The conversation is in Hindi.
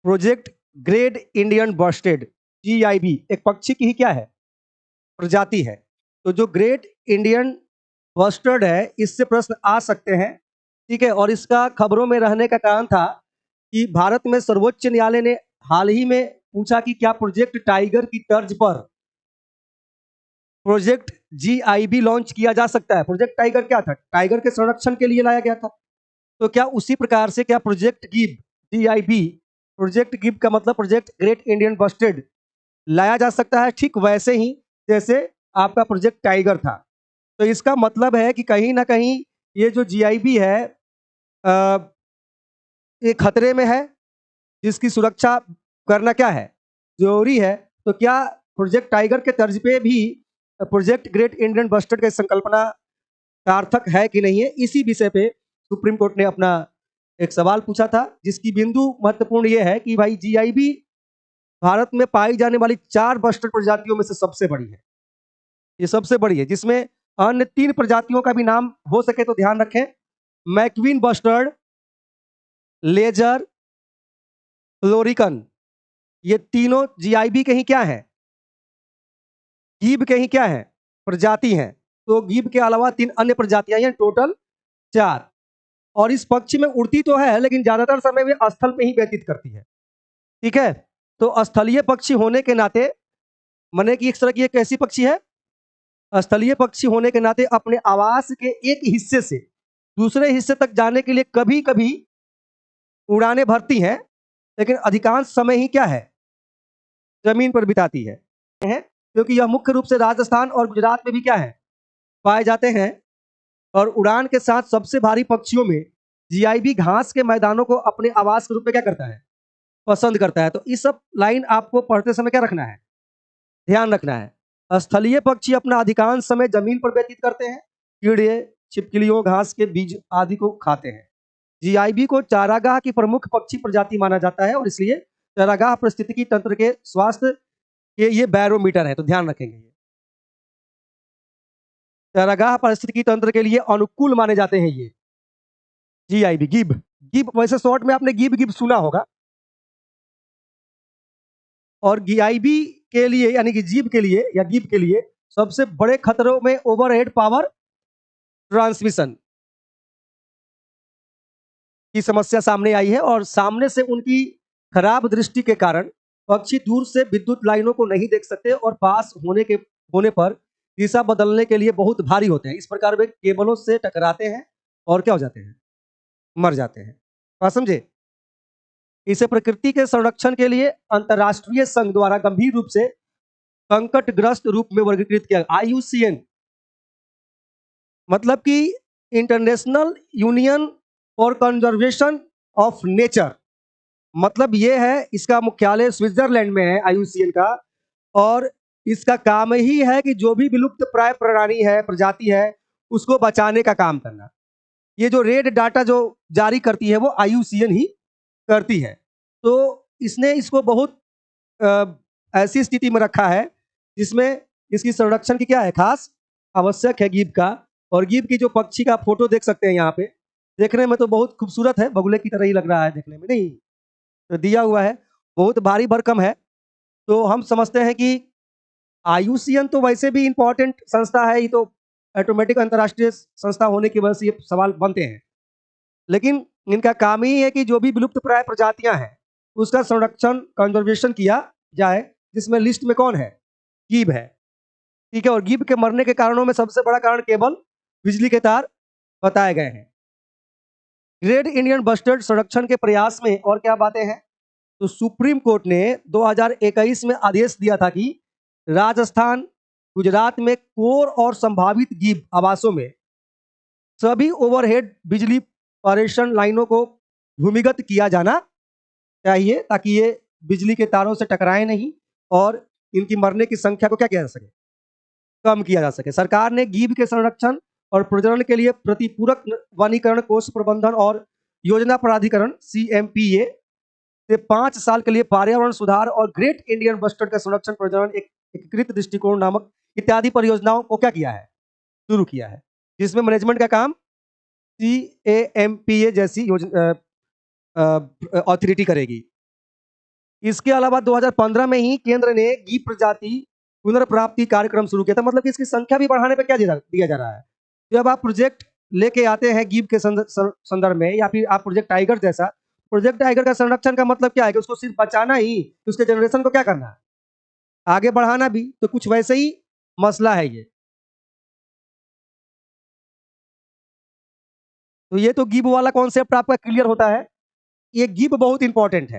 Project great Indian Busted, GIB, एक पक्षी की ही क्या है, प्रजाति है। तो जो ग्रेट इंडियन बस्टर्ड है, इससे प्रश्न आ सकते हैं, ठीक है। और इसका खबरों में रहने का कारण था कि भारत में सर्वोच्च न्यायालय ने हाल ही में पूछा कि क्या प्रोजेक्ट टाइगर की तर्ज पर प्रोजेक्ट GIB लॉन्च किया जा सकता है। प्रोजेक्ट टाइगर क्या था, टाइगर के संरक्षण के लिए लाया गया था। तो क्या उसी प्रकार से क्या project Gibb, GIB, project Gibb का मतलब प्रोजेक्ट ग्रेट इंडियन बस्टेड, लाया जा सकता है ठीक वैसे ही जैसे आपका प्रोजेक्ट टाइगर था। तो इसका मतलब है कि कहीं ना कहीं ये जो GIB है ये खतरे में है, जिसकी सुरक्षा करना क्या है, जरूरी है। तो क्या प्रोजेक्ट टाइगर के तर्ज पे भी प्रोजेक्ट ग्रेट इंडियन बस्टर्ड की संकल्पना सार्थक है कि नहीं है, इसी विषय पे सुप्रीम कोर्ट ने अपना एक सवाल पूछा था, जिसकी बिंदु महत्वपूर्ण यह है कि भाई GIB भारत में पाई जाने वाली 4 बस्टर्ड प्रजातियों में से सबसे बड़ी है। ये सबसे बड़ी है, जिसमें अन्य 3 प्रजातियों का भी नाम हो सके तो ध्यान रखें। मैक्वीन बस्टर्ड, लेजर, फ्लोरिकन, ये तीनों GIB के ही क्या है, गीब के ही क्या है, प्रजाति हैं। तो गीब के अलावा 3 अन्य प्रजातियां हैं, टोटल 4। और इस पक्षी में उड़ती तो है लेकिन ज्यादातर समय वे स्थल पे ही व्यतीत करती है, ठीक है। तो स्थलीय पक्षी होने के नाते, माने कि एक तरह की एक ऐसी पक्षी है, स्थलीय पक्षी होने के नाते अपने आवास के एक हिस्से से दूसरे हिस्से तक जाने के लिए कभी कभी उड़ानें भरती हैं, लेकिन अधिकांश समय ही क्या है, जमीन पर बिताती है, क्योंकि यह मुख्य रूप से राजस्थान और गुजरात में भी क्या है, पाए जाते हैं। और उड़ान के साथ सबसे भारी पक्षियों में GIB घास के मैदानों को अपने आवास के रूप में क्या करता है, पसंद करता है। तो इस सब लाइन आपको पढ़ते समय क्या रखना है, ध्यान रखना है। स्थलीय पक्षी अपना अधिकांश समय जमीन पर व्यतीत करते हैं, कीड़े, छिपकलियों, घास के बीज आदि को खाते हैं। GIB को चारागाह की प्रमुख पक्षी प्रजाति माना जाता है, और इसलिए चारागाह पारिस्थितिकी तंत्र के स्वास्थ्य के ये बैरोमीटर है, तो ध्यान रखेंगे। ये चारागाह पारिस्थितिकी तंत्र के लिए अनुकूल माने जाते हैं ये GIB, गिब। गिब वैसे शॉर्ट में आपने गिब गिब सुना होगा। और GIB के लिए यानी कि जीब के लिए या गिब के लिए सबसे बड़े खतरों में ओवरहेड पावर ट्रांसमिशन की समस्या सामने आई है, और सामने से उनकी खराब दृष्टि के कारण पक्षी दूर से विद्युत लाइनों को नहीं देख सकते, और पास होने पर दिशा बदलने के लिए बहुत भारी होते हैं। इस प्रकार वे केबलों से टकराते हैं और क्या हो जाते हैं, मर जाते हैं। बात समझे। इसे प्रकृति के संरक्षण के लिए अंतरराष्ट्रीय संघ द्वारा गंभीर रूप से संकटग्रस्त रूप में वर्गीकृत किया, IUCN, मतलब कि international union for conservation of nature, मतलब ये है, इसका मुख्यालय स्विट्जरलैंड में है IUCN का। और इसका काम ही है कि जो भी विलुप्त प्राय प्राणी है, प्रजाति है, उसको बचाने का काम करना। ये जो रेड डाटा जो जारी करती है वो IUCN ही करती है। तो इसने इसको बहुत ऐसी स्थिति में रखा है जिसमें इसकी संरक्षण की क्या है, खास आवश्यक है गिब का। और गिब की जो पक्षी का फोटो देख सकते हैं यहाँ पे, देखने में तो बहुत खूबसूरत है, बगुले की तरह ही लग रहा है देखने में, नहीं तो दिया हुआ है, बहुत भारी भरकम है। तो हम समझते हैं कि IUCN तो वैसे भी इंपॉर्टेंट संस्था है, ये तो ऑटोमेटिक अंतर्राष्ट्रीय संस्था होने की वजह से ये सवाल बनते हैं। लेकिन इनका काम ही है कि जो भी विलुप्त प्राय प्रजातियां हैं उसका संरक्षण, कंजर्वेशन किया जाए, जिसमें लिस्ट में कौन है, गिब है, ठीक है। और गिब के मरने के कारणों में सबसे बड़ा कारण केवल बिजली के तार बताए गए हैं। ग्रेट इंडियन बस्टर्ड संरक्षण के प्रयास में और क्या बातें हैं, तो सुप्रीम कोर्ट ने 2021 में आदेश दिया था कि राजस्थान, गुजरात में कोर और संभावित गिब आवासों में सभी ओवरहेड बिजली पारेषण लाइनों को भूमिगत किया जाना चाहिए, ताकि ये बिजली के तारों से टकराए नहीं और इनकी मरने की संख्या को क्या किया जा सके, कम किया जा सके। सरकार ने गीब के संरक्षण और प्रजनन के लिए प्रतिपूरक वनीकरण कोष प्रबंधन और योजना प्राधिकरण CMPA से 5 साल के लिए पर्यावरण सुधार और ग्रेट इंडियन बस्टर्ड का संरक्षण, प्रजनन, एक एकीकृत दृष्टिकोण नामक इत्यादि परियोजनाओं को क्या किया है, शुरू किया है, जिसमें मैनेजमेंट का काम CAMPA जैसी योजना अथॉरिटी करेगी। इसके अलावा 2015 में ही केंद्र ने गीप प्रजाति पुनर्प्राप्ति कार्यक्रम शुरू किया था, मतलब कि इसकी संख्या भी बढ़ाने पर क्या दिया जा रहा है। जब आप प्रोजेक्ट लेके आते हैं गीप के संदर्भ में, या फिर आप प्रोजेक्ट टाइगर जैसा, प्रोजेक्ट टाइगर का संरक्षण का मतलब क्या है कि उसको सिर्फ बचाना ही, तो उसके जनरेशन को क्या करना है, आगे बढ़ाना भी। तो कुछ वैसे ही मसला है ये। तो ये तो गिब वाला कॉन्सेप्ट आपका क्लियर होता है। ये गिब बहुत इंपॉर्टेंट है।